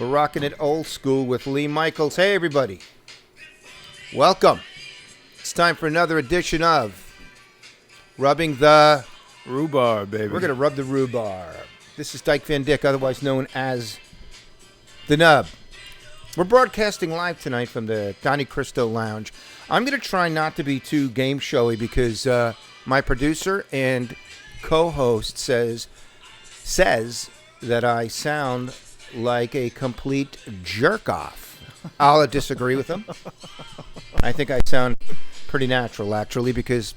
We're rocking it old school with Lee Michaels. Hey, everybody. Welcome. It's time for another edition of Rubbing the Rhubarb, baby. We're going to rub the rhubarb. This is Dyke Van Dyke, otherwise known as The Nub. We're broadcasting live tonight from the Donnie Cristo Lounge. I'm going to try not to be too game showy because my producer and co-host says that I sound like a complete jerk-off. I'll disagree with him. I think I sound pretty natural, actually, because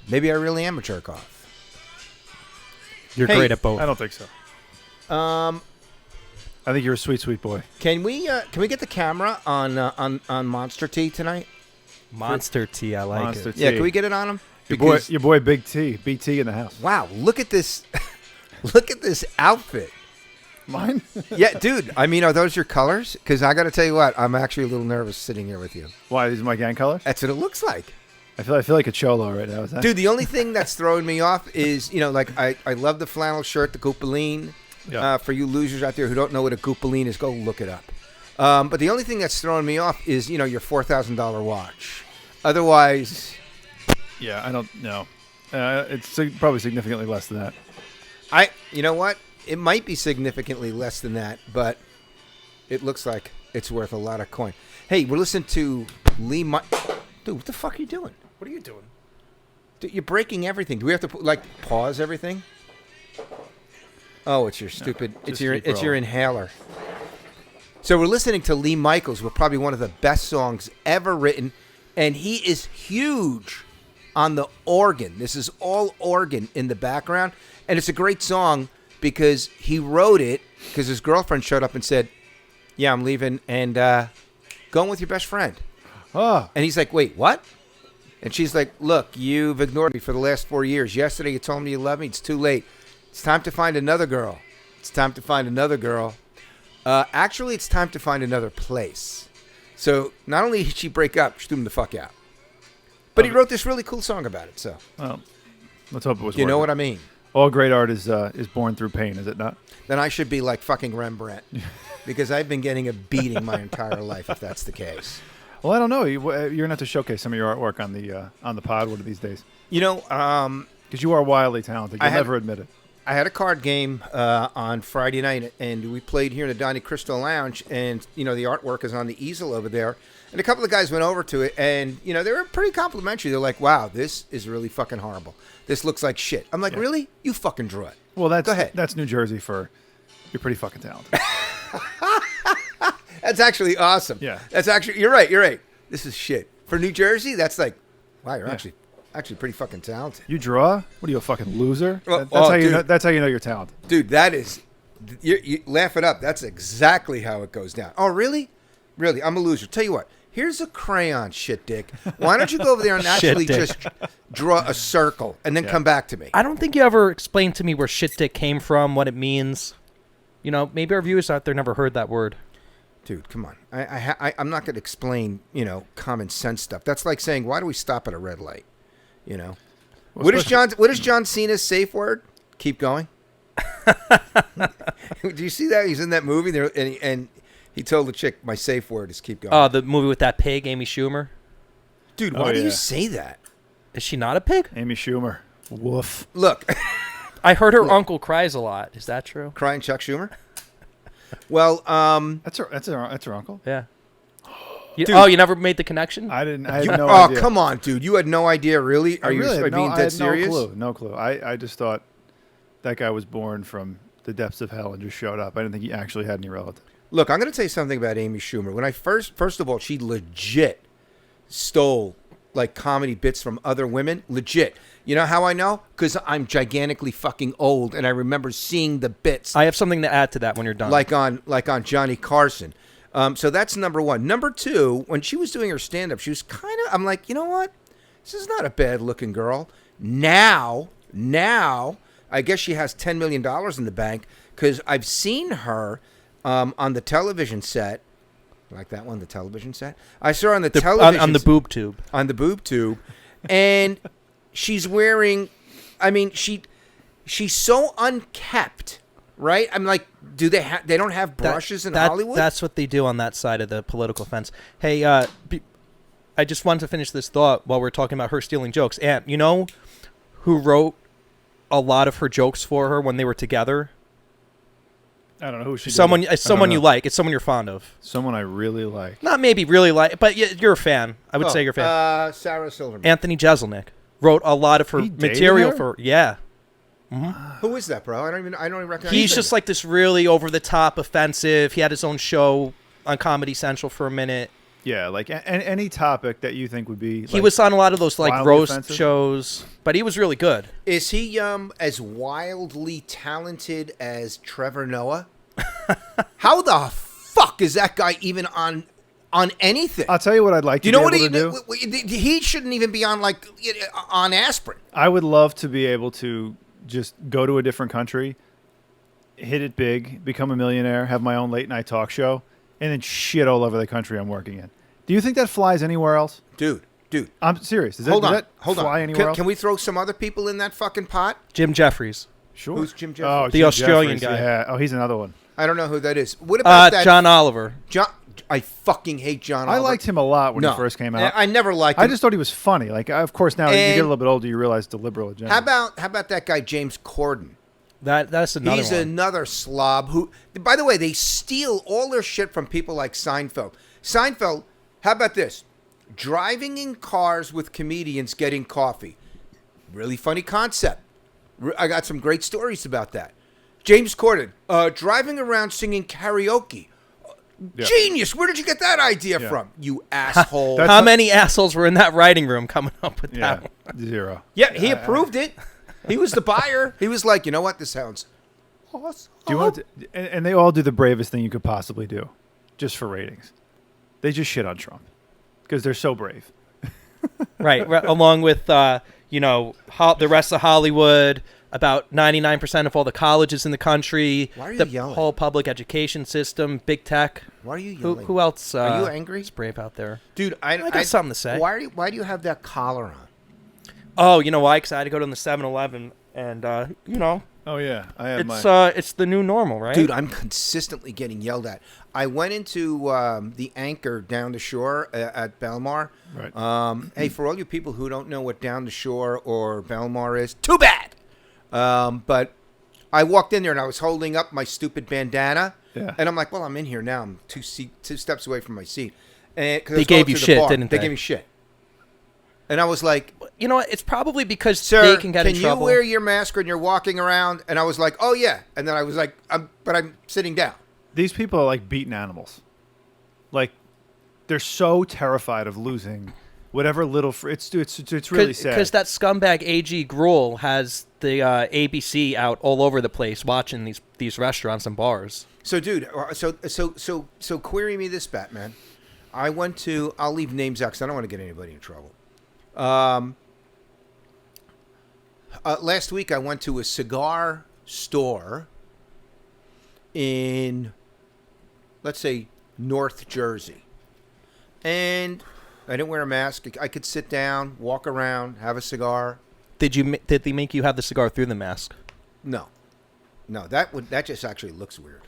maybe I really am a jerk-off. You're great at both. I don't think so. I think you're a sweet, sweet boy. Can we get the camera on Monster T tonight? Monster T, I like Monster it. T. Yeah, can we get it on him? Your boy Big T, BT in the house. Wow, look at this. Look at this outfit. Mine? Yeah, dude. I mean, are those your colors? Because I got to tell you what, I'm actually a little nervous sitting here with you. Why? These are my gang colors? That's what it looks like. I feel like a cholo right now. Is that? Dude, the only thing that's throwing me off is, like I love the flannel shirt, the Goopaline. Yeah. For you losers out there who don't know what a Goopaline is, go look it up. But the only thing that's throwing me off is, your $4,000 watch. Otherwise... Yeah, I don't know. It's probably significantly less than that. You know what? It might be significantly less than that, but it looks like it's worth a lot of coin. Hey, we're listening to Lee. Dude, what the fuck are you doing? What are you doing? Dude, you're breaking everything. Do we have to pause everything? Oh, it's your stupid. No, it's your inhaler. So we're listening to Lee Michaels with probably one of the best songs ever written, and he is huge on the organ. This is all organ in the background, and it's a great song because he wrote it because his girlfriend showed up and said, "Yeah, I'm leaving and going with your best friend." Oh. And he's like, "Wait, what?" And she's like, "Look, you've ignored me for the last 4 years. Yesterday you told me you love me. It's too late. It's time to find another girl. It's time to find another girl. Actually, it's time to find another place." So not only did she break up, she threw him the fuck out. But he wrote this really cool song about it. So Well, let's hope it was. you know worth what it. I mean? All great art is born through pain, is it not? Then I should be like fucking Rembrandt because I've been getting a beating my entire life if that's the case. Well, I don't know. You're gonna have to showcase some of your artwork on the pod one of these days. Because you are wildly talented. You'll never admit it. I had a card game on Friday night, and we played here in the Donnie Cristo Lounge, and, the artwork is on the easel over there. And a couple of guys went over to it, and, they were pretty complimentary. They're like, "Wow, this is really fucking horrible. This looks like shit." I'm like, "Really? You fucking drew it." Well, Go ahead. That's New Jersey for you're pretty fucking talented. That's actually awesome. Yeah. That's actually, you're right. This is shit. For New Jersey, that's like, wow, you're actually pretty fucking talented. You draw? What are you, a fucking loser? Well, That's how you know you're talented. Dude, that is, you laugh it up. That's exactly how it goes down. Oh, really? Really? I'm a loser. Tell you what, here's a crayon, shit dick. Why don't you go over there and actually just draw a circle and then come back to me? I don't think you ever explained to me where shit dick came from, what it means. Maybe our viewers out there never heard that word. Dude, come on. I'm not going to explain, common sense stuff. That's like saying, why do we stop at a red light? Well, What is John Cena's safe word? Keep going. Do you see that? He's in that movie there, and he told the chick, "My safe word is keep going." Oh, the movie with that pig, Amy Schumer. Dude, why do you say that? Is she not a pig? Amy Schumer. Woof. Look, I heard her uncle cries a lot. Is that true? crying Chuck Schumer. Well, That's her uncle. Yeah. Dude. You never made the connection? I didn't. I had no oh, idea. come on, dude. You had no idea, really? Are you really being dead serious? No clue. I just thought that guy was born from the depths of hell and just showed up. I didn't think he actually had any relatives. Look, I'm going to tell you something about Amy Schumer. When I first of all, she legit stole like comedy bits from other women. Legit. You know how I know? Because I'm gigantically fucking old, and I remember seeing the bits. I have something to add to that when you're done. Like on Johnny Carson. So that's number one. Number two, when she was doing her stand-up, she was kind of, I'm like, you know what? This is not a bad-looking girl. Now, I guess she has $10 million in the bank because I've seen her on the television set. Like that one, the television set? I saw her on the television on the boob tube. On the boob tube. And she's wearing, I mean, she's so unkept right? I'm like, do they have? They don't have brushes in Hollywood. That's what they do on that side of the political fence. Hey, I just wanted to finish this thought while we're talking about her stealing jokes. And you know who wrote a lot of her jokes for her when they were together? I don't know who she. Someone did. you like. It's someone you're fond of. Someone I really like. Not maybe really like, but you're a fan. I would say you're a fan. Sarah Silverman. Anthony Jeselnik wrote a lot of her He dated material her? for. Yeah. Who is that, bro? I don't even recognize. He's him. just like this really over the top, offensive. He had his own show on Comedy Central for a minute. Yeah, like any topic that you think would be. He was on a lot of those like wildly roast offensive? shows, but he was really good. Is he as wildly talented as Trevor Noah? How the fuck is that guy even on anything? I'll tell you what I'd like to You know be what able to do. he shouldn't even be on like on aspirin. I would love to be able to just go to a different country, hit it big, become a millionaire, have my own late night talk show, and then shit all over the country I'm working in. Do you think that flies anywhere else? Dude. I'm serious. Hold does on. that Hold fly on. anywhere else? Can we throw some other people in that fucking pot? Jim Jeffries, Sure. Who's Jim Jeffries? Oh, The Jim Australian Jeffries, guy. Yeah. Oh, he's another one. I don't know who that is. What about that? John Oliver. John. I fucking hate John. I Oliver. liked him a lot when No. he first came out. I never liked him. I just thought he was funny. Like, of course, now you And- get a little bit older, you realize the liberal agenda. How about that guy James Corden? That's another He's one. another slob who, by the way, they steal all their shit from people like Seinfeld. Seinfeld, how about this? Driving in cars with comedians getting coffee. Really funny concept. I got some great stories about that. James Corden, driving around singing karaoke. Yeah. Genius. Where did you get that idea Yeah. from? You asshole. That's How not- many assholes were in that writing room coming up with Yeah, that one? 0. Yeah, he approved it. He was the buyer. He was like, you know what? This sounds awesome. Do you want to, and they all do the bravest thing you could possibly do, just for ratings. They just shit on Trump because they're so brave. Right, along with the rest of Hollywood, about 99% of all the colleges in the country, Why are you the yelling? whole public education system, big tech. Why are you yelling? Who else? Are you angry? is brave out there? Dude, I got something to say. Why do you have that collar on? Oh, you know why? Because I had to go to the 7-Eleven, and Oh yeah, I have it's the new normal, right? Dude, I'm consistently getting yelled at. I went into the Anchor down the shore at Belmar. Right. Hey, for all you people who don't know what down the shore or Belmar is, too bad. But I walked in there and I was holding up my stupid bandana. Yeah. And I'm like, well, I'm in here now. I'm two steps away from my seat. And 'cause I They was going gave you through the shit, bar. didn't they? They gave me shit. And I was like, You know what? It's probably because sir, they can get in you trouble. wear your mask when you're walking around? And I was like, oh, yeah. And then I was like, but I'm sitting down. These people are like beaten animals. Like, they're so terrified of losing whatever little. It's really sad. Because that scumbag A.G. Gruel has the ABC out all over the place watching these restaurants and bars. So, dude, so query me this, Batman. I went to, I'll leave names out because I don't want to get anybody in trouble. Last week I went to a cigar store in, let's say, North Jersey. And I didn't wear a mask. I could sit down, walk around, have a cigar. Did they make you have the cigar through the mask? No, that just actually looks weird.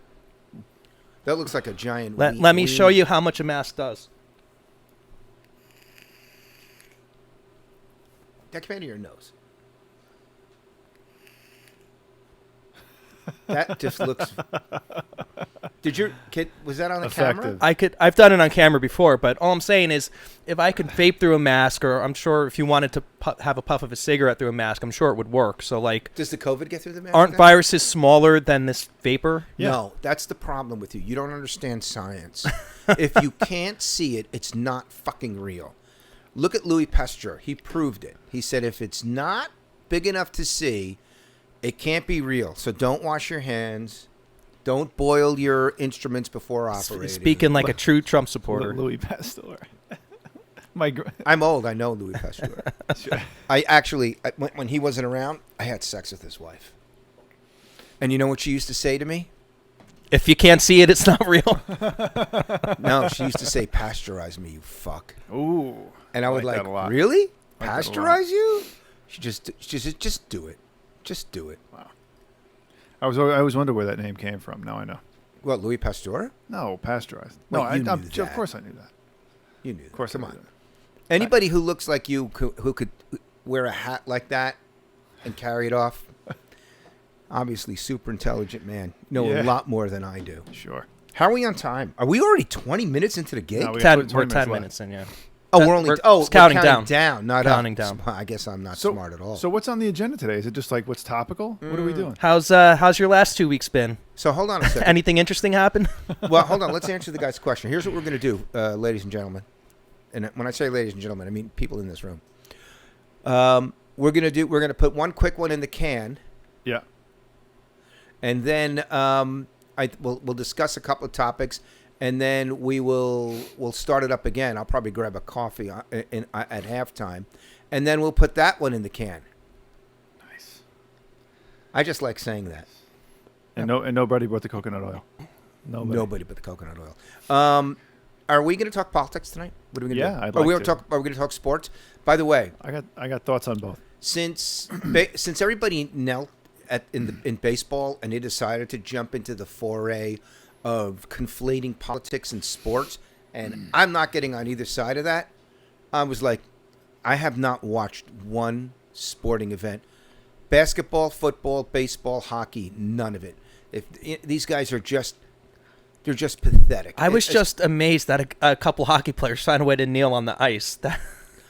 That looks like a giant. Let me show you how much a mask does. That came out of your nose. That just looks. Was that on the camera? Effective. I've done it on camera before, but all I'm saying is, if I could vape through a mask, or I'm sure if you wanted to have a puff of a cigarette through a mask, I'm sure it would work. So like, Does the COVID get through the mask? aren't then? viruses smaller than this vapor? Yeah. No, that's the problem with you. You don't understand science. If you can't see it, it's not fucking real. Look at Louis Pasteur. He proved it. He said if it's not big enough to see, it can't be real. So don't wash your hands. Don't boil your instruments before operating. Speaking like a true Trump supporter. Louis Pasteur. I'm old. I know Louis Pasteur. I actually, when he wasn't around, I had sex with his wife. And you know what she used to say to me? If you can't see it, it's not real. No, she used to say, pasteurize me, you fuck. Ooh. And I would like that a lot. really? Like that a lot. Pasteurize you? She just do it. Just do it. Wow. I always wonder where that name came from. Now I know. What, Louis Pasteur? No, pasteurized. Wait, No, you knew of that. course I knew that. You knew. Of course, Come I knew on. that. Anybody who looks like you who could wear a hat like that and carry it off, obviously super intelligent man. You know a Yeah. lot more than I do. Sure. How are we on time? Are we already 20 minutes into the gig? No, we got 20 We're minutes 10 left. minutes in, yeah. Oh, we're only we're counting down. not Counting up. down. I guess I'm not So, smart at all. So what's on the agenda today? Is it just like what's topical? What are we doing? How's your last 2 weeks been? So hold on a second. Anything interesting happen? Well, hold on. Let's answer the guy's question. Here's what we're going to do, ladies and gentlemen. And when I say ladies and gentlemen, I mean people in this room. We're going to put one quick one in the can, Yeah. and then we'll discuss a couple of topics, and then we'll start it up again. I'll probably grab a coffee at halftime, and then we'll put that one in the can. Nice. I just like saying that. And nobody brought the coconut oil. Nobody but the coconut oil. Are we going to talk politics tonight? What are we going to do? Yeah, I'd Are we like gonna to. Are we going to talk sports? By the way, I got thoughts on both. since everybody knelt in baseball and they decided to jump into the foray of conflating politics and sports, and I'm not getting on either side of that, I was like, I have not watched one sporting event. Basketball, football, baseball, hockey, none of it. These guys are they're just pathetic. I was just amazed that a couple hockey players found a way to kneel on the ice. That,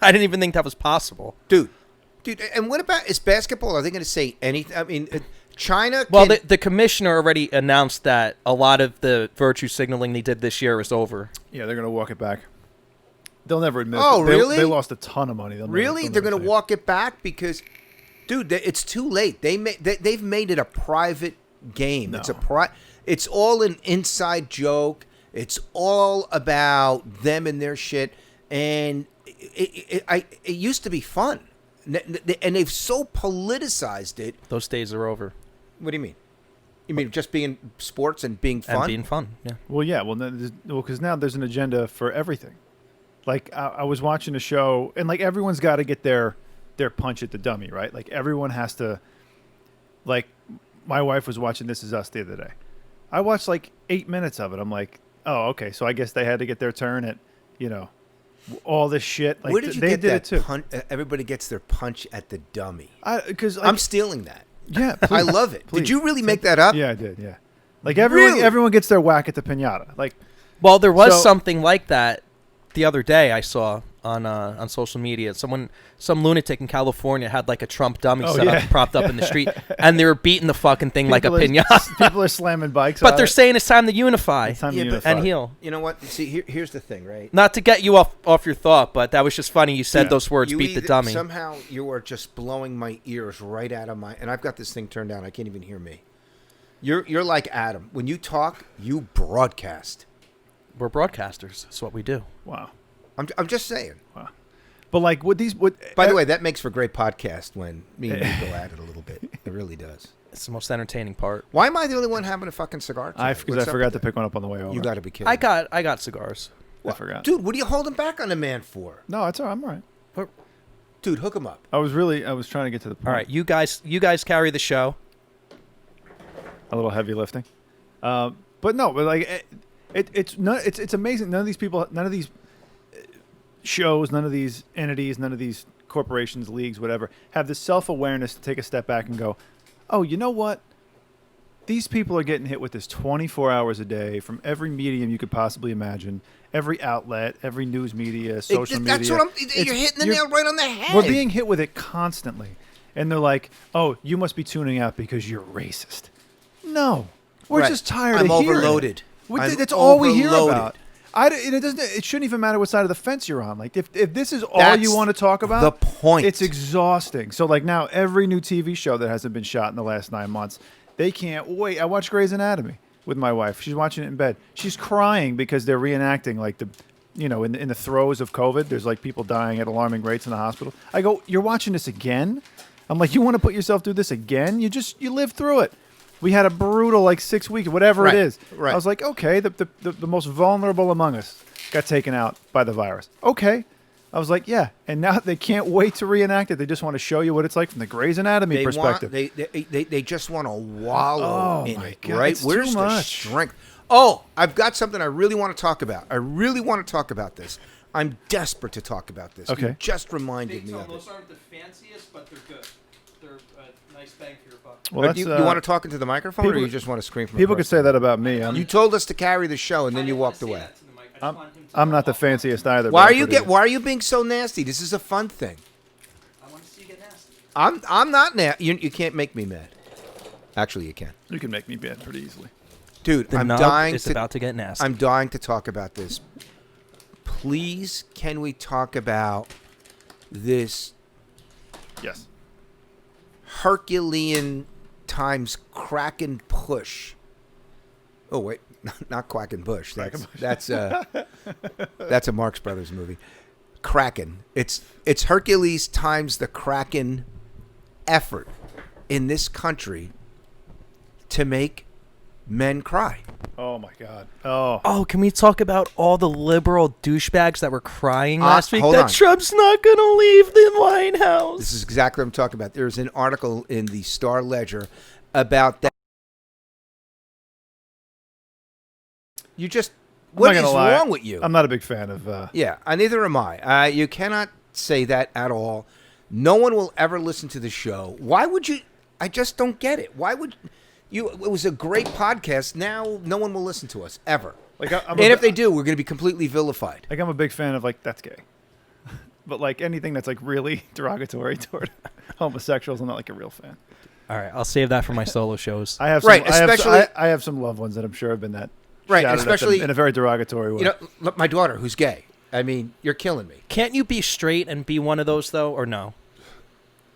I didn't even think that was possible. Dude, and what about, is basketball, are they going to say anything? I mean, China Well, the commissioner already announced that a lot of the virtue signaling they did this year is over. Yeah, they're gonna walk it back. They'll never admit. Oh, it. They, really? They lost a ton of money. Really? They're going to walk it back because, dude, it's too late. They've made it a private game. No. It's all an inside joke. It's all about them and their shit. And it used to be fun. And they've so politicized it. Those days are over. What do you mean? You mean just being sports and being fun? And being fun, yeah. Well, yeah. Well, because now there's an agenda for everything. Like I was watching a show, and like everyone's got to get their punch at the dummy, right? Like everyone has to. Like my wife was watching This Is Us the other day. I watched like 8 minutes of it. I'm like, oh, okay. So I guess they had to get their turn at, all this shit. Like Where did you they get did that it too. punch? Everybody gets their punch at the dummy. Because I'm stealing that. yeah, I please, love it. please. Did you really make that up? Yeah, I did. Yeah, like Really? everyone gets their whack at the pinata. Like Well, there was So- something like that the other day I saw on social media. Some lunatic in California had like a Trump dummy Oh, set yeah. up, propped up in the street, and they were beating the fucking thing like a people are- piñata. People are slamming bikes. But on they're it. saying it's time to unify It's time to Yeah, but- unify. and heal. You know what? See, here's the thing, right? Not to get you off your thought, but that was just funny. You said Yeah. those words, You beat the either- dummy. Somehow you are just blowing my ears right out of my. And I've got this thing turned down. I can't even hear me. You're like Adam. When you talk, you broadcast. We're broadcasters. That's what we do. Wow. I'm just saying. But like with these, By the way, that makes for great podcast when me and you go at it a little bit. It really does. It's the most entertaining part. Why am I the only one having a fucking cigar? I tonight? because What's I up forgot with to that? pick one up on the way over. You got to be kidding. I got cigars. I forgot. Dude, what are you holding back on the man for? No, it's all right. I'm all right. Dude, hook him up. I was trying to get to the point. All right, you guys carry the show. A little heavy lifting. But no, but like it's amazing. None of these people, none of these shows, none of these entities, none of these corporations, leagues, whatever, have the self-awareness to take a step back and go, oh, you know what? These people are getting hit with this 24 hours a day from every medium you could possibly imagine, every outlet, every news media, social media. That's what you're hitting the nail right on the head. We're being hit with it constantly. And they're like, oh, you must be tuning out because you're racist. No. We're Right. just tired I'm of hearing it. overloaded. I'm That's all we hear overloaded. about. It shouldn't even matter what side of the fence you're on. Like if this is all That's you want to talk about, the point. it's exhausting. So like now every new TV show that hasn't been shot in the last 9 months, they can't wait. I watched Grey's Anatomy with my wife. She's watching it in bed. She's crying because they're reenacting like in the throes of COVID. There's like people dying at alarming rates in the hospital. I go, you're watching this again? I'm like, you want to put yourself through this again? You lived through it. We had a brutal 6 weeks, whatever Right, it is. right. I was like, okay, the most vulnerable among us got taken out by the virus. Okay, I was like, yeah. And now they can't wait to reenact it. They just want to show you what it's like from the Grey's Anatomy perspective. They just want to wallow in my it, God, right? it's Where's too the much. strength? Oh, I've got something I really want to talk about. This. I'm desperate to talk about this. Okay. You just reminded me of it. Those aren't the fanciest, but they're good. They're a nice bang for your buck. Well, You want to talk into the microphone, or people- you just want to scream from People across could say the that about me. room? You told us to carry the show, and then you walked away. I'm not the fanciest either. Why but are you I'm pretty- Why are you being so nasty? This is a fun thing. I want to see you get nasty. I'm not nasty. You can't make me mad. Actually, you can. You can make me bad pretty easily. Dude, The I'm nub dying is to about to get nasty. I'm dying to talk about this. Please, can we talk about this Yes. Herculean times Kraken push? Oh wait, not Quacken Bush. That's a Marx Brothers movie. Kraken. It's Hercules times the Kraken effort in this country to make men cry. Oh my God. Oh. Oh, can we talk about all the liberal douchebags that were crying last week hold that on. Trump's not going to leave the White House? This is exactly what I'm talking about. There's an article in the Star Ledger about that. You just, I'm what not is gonna lie. wrong with you? I'm not a big fan of. Yeah, neither am I. You cannot say that at all. No one will ever listen to the show. Why would you? I just don't get it. Why would you? It was a great podcast. Now no one will listen to us ever. Like, And if they do, we're going to be completely vilified. Like, I'm a big fan of, like, that's gay. But, like, anything that's, like, really derogatory toward homosexuals, I'm not, like, a real fan. All right, I'll save that for my solo shows. I have some, Right, especially- I have some loved ones that I'm sure have been that Right, shouted at them especially- in a very derogatory way. You know, look, my daughter, who's gay. I mean, you're killing me, Can't you be straight and be one of those, though, or no?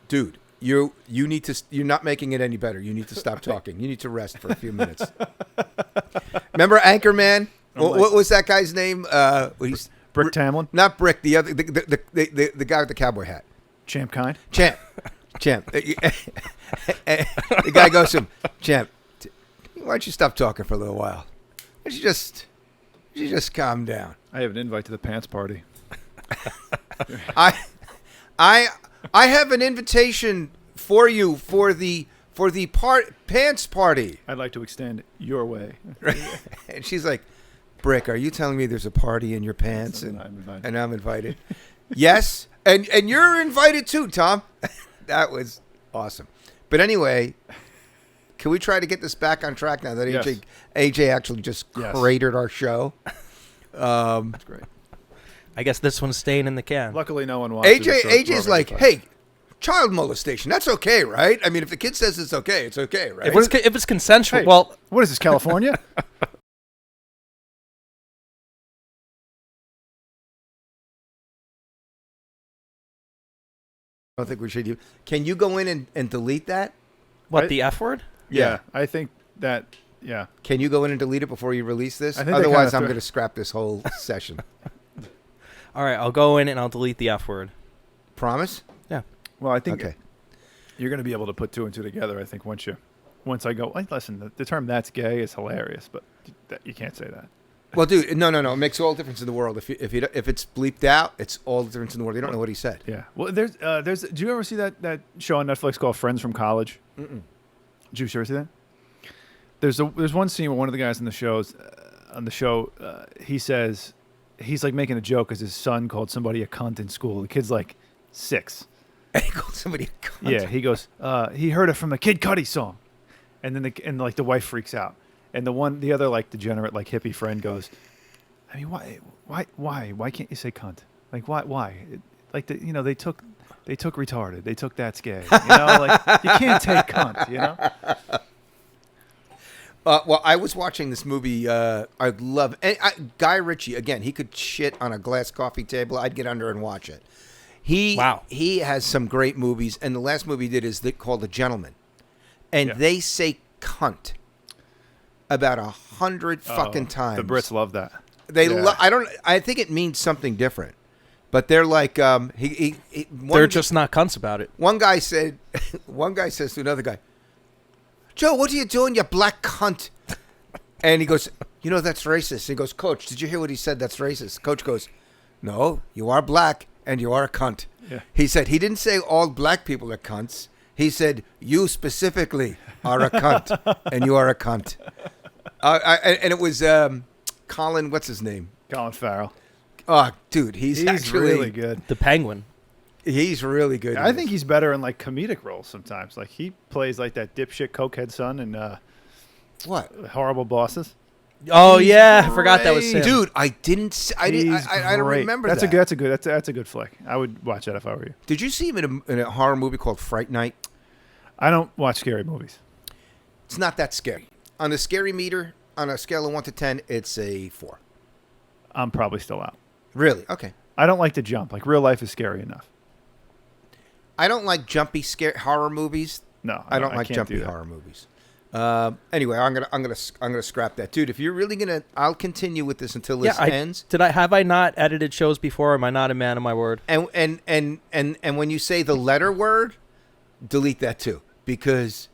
dude. You need to. You're not making it any better. You need to stop talking. You need to rest for a few minutes. Remember Anchorman? What was that guy's name? Brick Tamlin, Not Brick. The other, the guy with the cowboy hat. Champ Kind. Champ. The guy goes to him, Champ, why don't you stop talking for a little while? Why don't you just calm down? I have an invite to the pants party. I have an invitation for you for the pants party. I'd like to extend your way. And she's like, Brick, are you telling me there's a party in your pants and I'm invited? Yes, and you're invited too, Tom. That was awesome. But anyway, can we try to get this back on track now that Yes. AJ actually just Yes. cratered our show? That's great. I guess this one's staying in the can. Luckily, no one watches. AJ's like, hey, child molestation, that's okay, right? I mean, if the kid says it's okay, right? If it's consensual, Hey, well, what is this, California? I don't think we should. Can you go in and delete that? what, I- the F word? Yeah, I think that. Yeah, Can you go in and delete it before you release this? I think they Otherwise, kinda I'm threw- going to scrap this whole session. All right, I'll go in and I'll delete the F word. Promise? well, I think Okay. you're going to be able to put two and two together. I think once I go. Like, listen, the term "that's gay" is hilarious, but you can't say that. Well, dude, no. It makes all the difference in the world. If it's bleeped out, it's all the difference in the world. You don't know what he said. Yeah. Well, there's. Do you ever see that show on Netflix called Friends from College? Mm-mm. Did you ever see that? There's one scene where one of the guys on the show, he says he's like making a joke because his son called somebody a cunt in school. The kid's like 6. And he called somebody a cunt. Yeah. He goes, he heard it from the Kid Cudi song, and then the wife freaks out, and the other like degenerate like hippie friend goes, I mean, why can't you say cunt? Like why? They took retarded. They took that's gay. You know, like you can't take cunt. You know. Well, I was watching this movie. I love Guy Ritchie. Again, he could shit on a glass coffee table. I'd get under and watch it. He has some great movies, and the last movie he did is called The Gentleman, and they say cunt about 100 fucking times. The Brits love that. I think it means something different, but they're like They're just not cunts about it. One guy says to another guy, Joe, what are you doing, you black cunt? And he goes, that's racist. He goes, Coach, did you hear what he said? That's racist. Coach goes, no, you are black and you are a cunt. Yeah. He said he didn't say all black people are cunts. He said you specifically are a cunt, and you are a cunt. And it was Colin. What's his name? Colin Farrell. Oh, dude, he's actually really good. The Penguin. He's really good. I think he's better in like comedic roles sometimes. Like he plays like that dipshit cokehead son in what? Horrible Bosses. Oh He's yeah, I forgot that was great. him. Dude, I didn't. I don't great. remember that's that. That's a good flick. I would watch that if I were you. Did you see him in a horror movie called Fright Night? I don't watch scary movies. It's not that scary. On the scary meter, on a scale of 1 to 10, it's a 4. I'm probably still out. Really? Okay. I don't like to jump. Like real life is scary enough. I don't like jumpy horror movies. No, I don't like can't jumpy do that. horror movies. Anyway, I'm gonna scrap that, dude. If you're really I'll continue with this until this ends. Have I not edited shows before? Or am I not a man of my word? And when you say the letter word, delete that too, because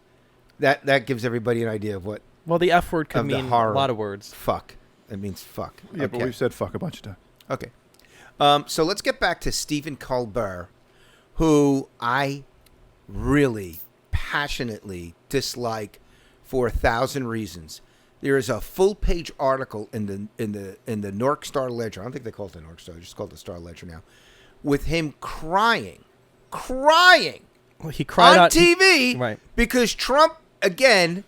that gives everybody an idea of what. Well, the F word could of the mean a horror. lot of words. Fuck. It means fuck. Yeah, but we've said fuck a bunch of times. Okay. So let's get back to Stephen Colbert, who I really passionately dislike for 1,000 reasons. There is a full-page article in the North Star Ledger. I don't think they call it the North Star; they just call it the Star Ledger now, with him crying Well, he cried on out TV, right? Because Trump, again,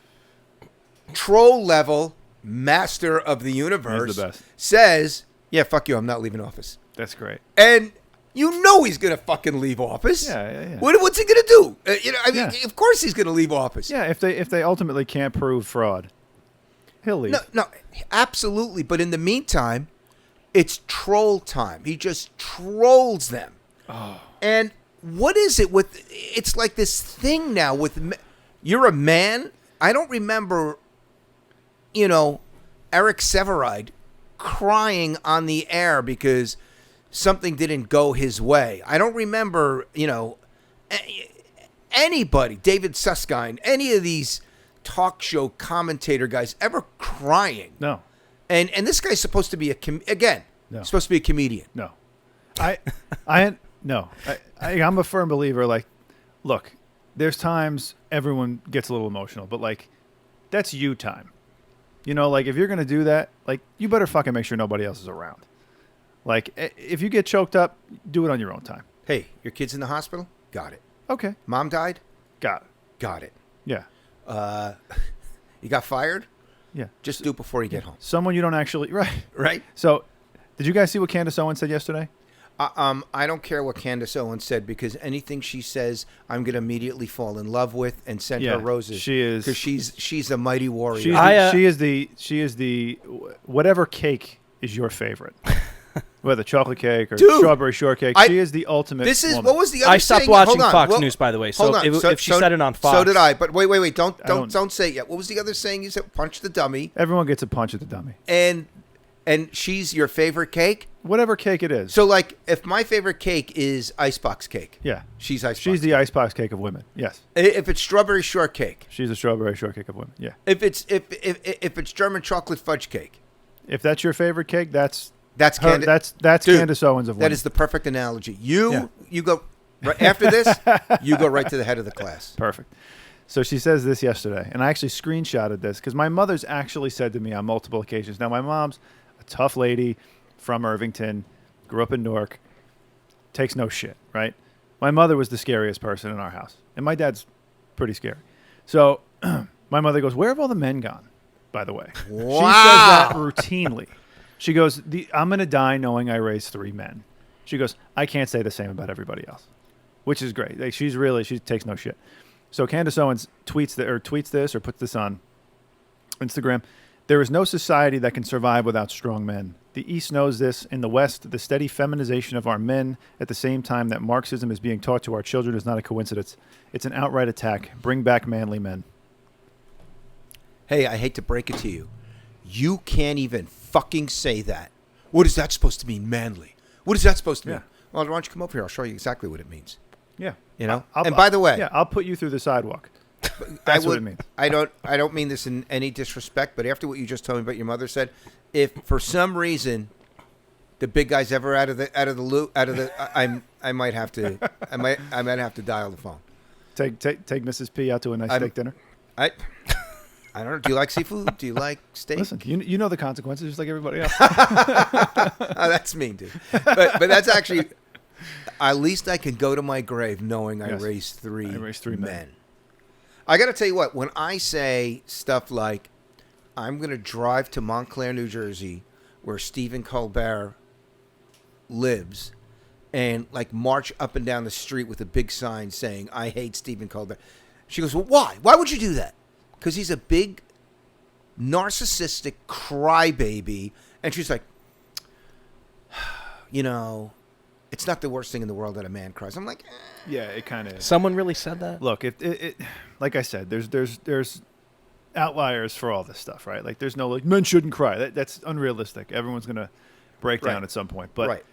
troll level master of the universe, He's the best. says, "Yeah, fuck you. I'm not leaving office." That's great. And you know he's going to fucking leave office. Yeah. What's he going to do? Yeah. Of course he's going to leave office. Yeah, if they ultimately can't prove fraud, he'll leave. No, absolutely. But in the meantime, it's troll time. He just trolls them. Oh. And what is it with? It's like this thing now with. You're a man. I don't remember. Eric Severide crying on the air because something didn't go his way. I don't remember, anybody, David Susskind, any of these talk show commentator guys ever crying. No. And this guy's supposed to be supposed to be a comedian. No. I'm a firm believer. Like, look, there's times everyone gets a little emotional, but like, that's you time. Like if you're going to do that, like you better fucking make sure nobody else is around. Like if you get choked up, do it on your own time. Hey, your kid's in the hospital? Got it. Okay. Mom died? Got it. Got it. Yeah. You got fired? Yeah. Just do it before you get home. Someone you don't actually, right. Right? So did you guys see what Candace Owens said yesterday? I don't care what Candace Owens said because anything she says, I'm going to immediately fall in love with and send her roses. She is because she's a mighty warrior. She is the whatever cake is your favorite, whether chocolate cake or strawberry shortcake. She is the ultimate. This is woman. what was the other? I stopped saying? watching Hold on. Fox Well, News, by the way. hold So on. if she said it on Fox, so did I. But wait, don't say it yet. What was the other saying? You said punch the dummy, Everyone gets a punch at the dummy. and she's your favorite cake. Whatever cake it is. So like, if my favorite cake is icebox cake, yeah, she's icebox. she's the icebox cake of women. Yes. If it's strawberry shortcake, She's a strawberry shortcake of women. Yeah. if it's German chocolate fudge cake, If that's your favorite cake, that's that's her, Candace. that's Dude, Candace Owens of women. That is the perfect analogy. You go right after this. You go right to the head of the class. Perfect. So she says this yesterday, and I actually screenshotted this because my mother's actually said to me on multiple occasions. Now, my mom's a tough lady from Irvington, grew up in Newark, takes no shit, right? My mother was the scariest person in our house, and my dad's pretty scary. So my mother goes, "Where have all the men gone?" By the way, she says that routinely. She goes, "I'm going to die knowing I raised 3 men." She goes, "I can't say the same about everybody else," which is great. Like, she takes no shit. So Candace Owens tweets this or puts this on Instagram. There is no society that can survive without strong men. The East knows this. In the West, the steady feminization of our men at the same time that Marxism is being taught to our children is not a coincidence. It's an outright attack. Bring back manly men. Hey, I hate to break it to you. You can't even fucking say that. What is that supposed to mean, manly? What is that supposed to mean? Well, why don't you come over here? I'll show you exactly what it means. Yeah. And by the way, I'll put you through the sidewalk. That's what it means. I don't mean this in any disrespect, but after what you just told me about your mother said, if for some reason the big guys ever out of the loop out of the. I might have to have to dial the phone. Take Mrs. P out to a nice steak dinner. I don't know. Do you like seafood? Do you like steak? Listen, you know the consequences just like everybody else. Oh, that's mean, dude. But that's actually. At least I can go to my grave knowing I raised three men. I got to tell you what. When I say stuff like, "I'm going to drive to Montclair, New Jersey, where Stephen Colbert lives," and like march up and down the street with a big sign saying, "I hate Stephen Colbert," she goes, "Well, why? Why would you do that?" Because he's a big, narcissistic crybaby. And she's like, it's not the worst thing in the world that a man cries. I'm like, Yeah, it kind of is. Someone really said that? Look, if it like I said, there's outliers for all this stuff, right? Like there's no like men shouldn't cry. That's unrealistic. Everyone's gonna break down at some point. But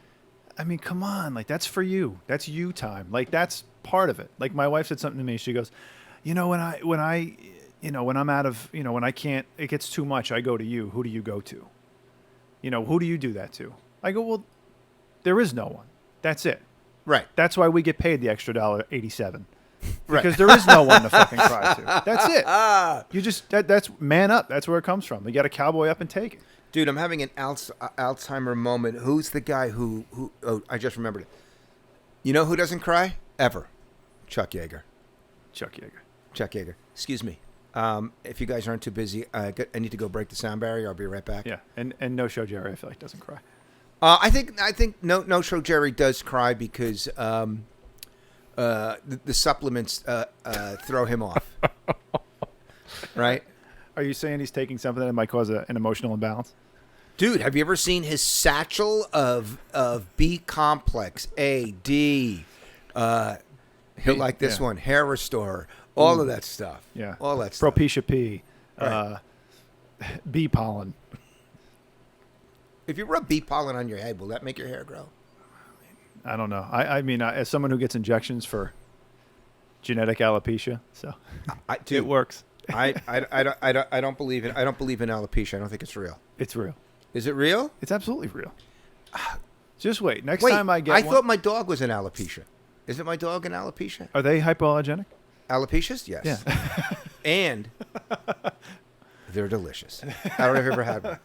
I mean, come on, like that's for you. That's you time. Like that's part of it. Like my wife said something to me. She goes, when I'm out of, when I can't, it gets too much, I go to you. Who do you go to? Who do you do that to? I go, well, there is no one. That's it. right. That's why we get paid the extra $1.87. Because there is no one to fucking cry to. That's it. You just, that's man up. That's where it comes from. You got to cowboy up and take it. Dude, I'm having an Alzheimer moment. Who's the guy who oh, I just remembered it. You know who doesn't cry? Ever. Chuck Yeager. Chuck Yeager. Chuck Yeager. Excuse me. If you guys aren't too busy, I need to go break the sound barrier. I'll be right back. Yeah, and No Show Jerry, I feel like doesn't cry. I think No Show Jerry does cry because the supplements throw him off. Right? Are you saying he's taking something that might cause an emotional imbalance? Dude, have you ever seen his satchel of B complex, A, D? He'll like this one, hair restorer, all of that stuff. Yeah, all that stuff. Propecia P, Right. bee pollen. If you rub bee pollen on your head, will that make your hair grow? I don't know. I mean, as someone who gets injections for genetic alopecia, so it works. I don't believe in alopecia. I don't think it's real. It's real. Is it real? It's absolutely real. Just wait. Next time I get I one, thought my dog was an alopecia. Is it my dog an alopecia? Are they hypoallergenic? Alopecias? Yes. Yeah. And they're delicious. I don't know if you've ever had one.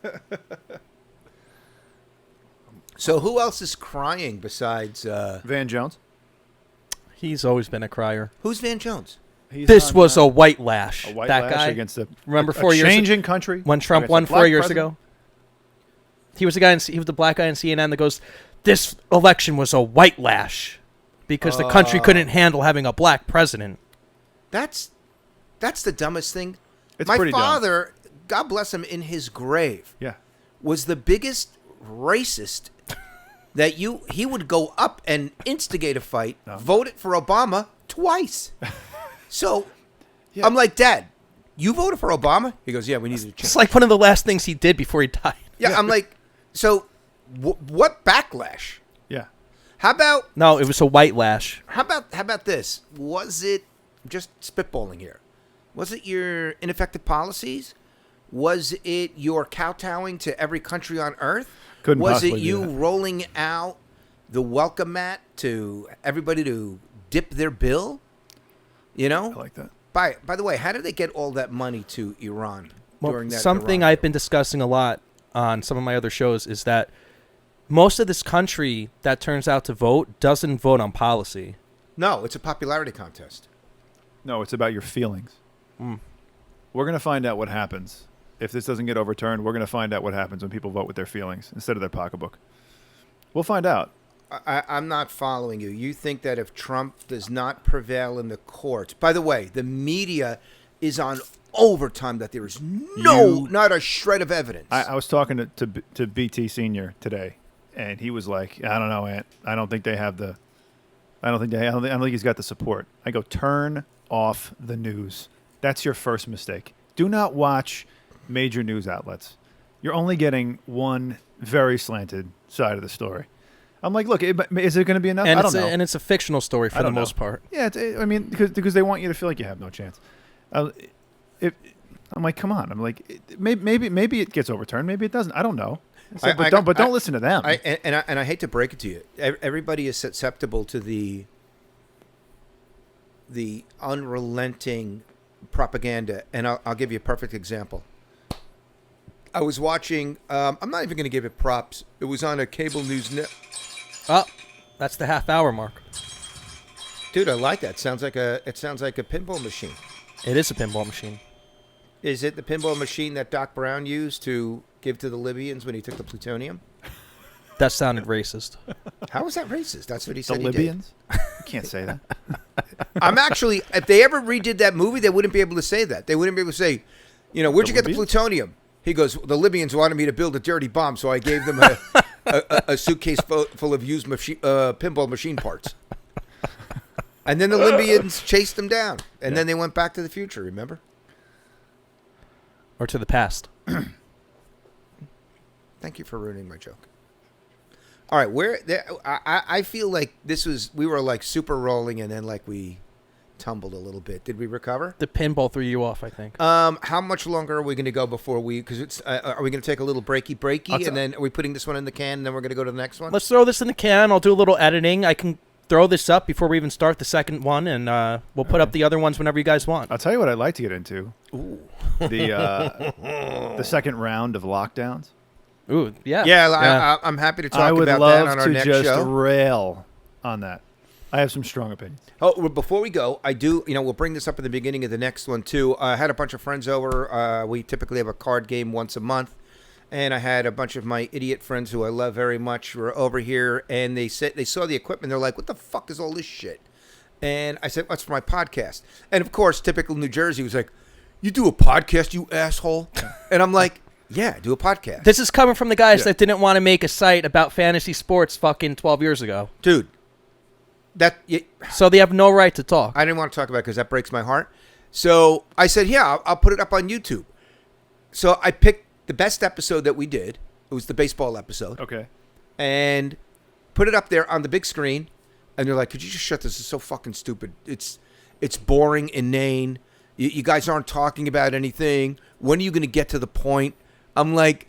So who else is crying besides... Van Jones? He's always been a crier. Who's Van Jones? This was a white lash. A white that lash guy against remember a 4 years changing country when Trump won 4 years ago. He was the guy. He was the black guy in CNN that goes, "This election was a white lash because the country couldn't handle having a black president." That's the dumbest thing. It's My pretty father, God bless him, in his grave, Yeah. was the biggest racist that he would go up and instigate a fight, voted for Obama twice. So Yeah. I'm like, Dad, you voted for Obama? He goes, yeah, we needed to change. It's like one of the last things he did before he died. Yeah, I'm like, so what backlash? Yeah. How about No, it was a white lash. how about this? Was it just spitballing here? Was it your ineffective policies? Was it your kowtowing to every country on earth? Couldn't Was it possibly do you that. rolling out the welcome mat to everybody to dip their bill? You know? I like that. By the way, how did they get all that money to Iran during that? Something Iran I've been discussing a lot on some of my other shows is that most of this country that turns out to vote doesn't vote on policy. No, it's a popularity contest. No, it's about your feelings. We're going to find out what happens. If this doesn't get overturned, we're going to find out what happens when people vote with their feelings instead of their pocketbook. We'll find out. I'm not following you. You think that if Trump does not prevail in the courts... By the way, the media is on overtime that there is not a shred of evidence. I was talking to BT Senior today, and he was like, "I don't know, Ant. I don't think they have the. I don't think he's got the support." I go, "Turn off the news. That's your first mistake. Do not watch major news outlets. You're only getting one very slanted side of the story." I'm like, "Look, is it going to be enough? And I don't know." And it's a fictional story for the most part. Yeah, I mean, because they want you to feel like you have no chance. I'm like, come on. I'm like, maybe it gets overturned. Maybe it doesn't. I don't know. But don't listen to them. And I hate to break it to you. Everybody is susceptible to the unrelenting propaganda, and I'll give you a perfect example. I was watching. I'm not even going to give it props. It was on a cable news net. Oh, that's the half-hour mark. Dude, I like that. It sounds like a pinball machine. It is a pinball machine. Is it the pinball machine that Doc Brown used to give to the Libyans when he took the plutonium? That sounded racist. How was that racist? That's what he said. The Libyans? You can't say that. I'm actually, if they ever redid that movie, they wouldn't be able to say that. They wouldn't be able to say, where'd you get the plutonium? He goes, the Libyans wanted me to build a dirty bomb, so I gave them a suitcase full of used pinball machine parts. And then the Libyans chased them down. And then they went back to the future, remember? Or to the past. Thank you for ruining my joke. All right, I feel like we were like super rolling and then like we tumbled a little bit. Did we recover? The pinball threw you off, I think. How much longer are we going to go before because it's are we going to take a little breaky and then are we putting this one in the can and then we're going to go to the next one? Let's throw this in the can. I'll do a little editing. I can throw this up before we even start the second one, and we'll put up the other ones whenever you guys want. I'll tell you what I'd like to get into. Ooh. The second round of lockdowns. Ooh, yeah. Yeah, I'm happy to talk about that on our next show. I would love to just rail on that. I have some strong opinions. Oh, well, before we go, I do, we'll bring this up at the beginning of the next one, too. I had a bunch of friends over. We typically have a card game once a month. And I had a bunch of my idiot friends who I love very much were over here. And they saw the equipment. They're like, what the fuck is all this shit? And I said, what's for my podcast? And, of course, typical New Jersey was like, you do a podcast, you asshole? And I'm like, yeah, do a podcast. This is coming from the guys that didn't want to make a site about fantasy sports fucking 12 years ago. Dude. So they have no right to talk. I didn't want to talk about it because that breaks my heart. So I said, yeah, I'll put it up on YouTube. So I picked the best episode that we did. It was the baseball episode. Okay. And put it up there on the big screen. And they're like, could you just shut this? It's so fucking stupid. It's boring, inane. You guys aren't talking about anything. When are you going to get to the point? I'm like,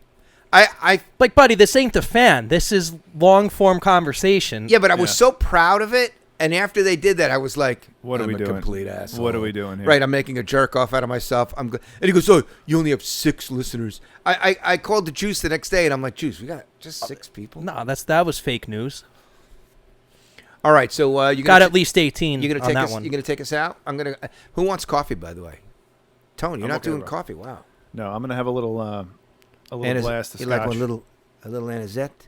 like, buddy, this ain't the fan. This is long-form conversation. Yeah, but I was so proud of it. And after they did that, I was like, "What are we doing? Complete asshole. What are we doing here?" Right, I'm making a jerk off out of myself. And he goes, "Oh, you only have 6 listeners." I called the Juice the next day, and I'm like, "Juice, we got just 6 people." No, that was fake news. All right, so you got at least 18. You're gonna on take that us. one. You're gonna take us out. I'm gonna. Who wants coffee, by the way? Tone, you're not doing coffee. Wow. No, I'm gonna have a little glass of scotch. You like a little anisette?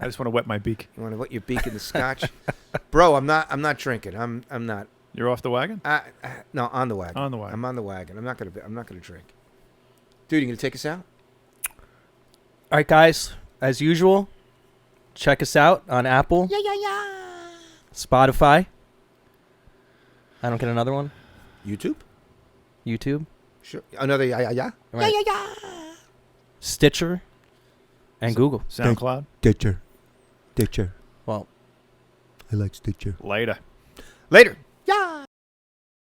I just want to wet my beak. You want to wet your beak in the scotch, bro? I'm not drinking. I'm not. You're off the wagon? No, on the wagon. On the wagon. I'm on the wagon. I'm not gonna drink. Dude, you gonna take us out? All right, guys. As usual, check us out on Apple. Spotify. I don't get another one. YouTube. Sure. Another yeah. Right. Stitcher. And Google. SoundCloud. Stitcher. Well, I like Stitcher. Later.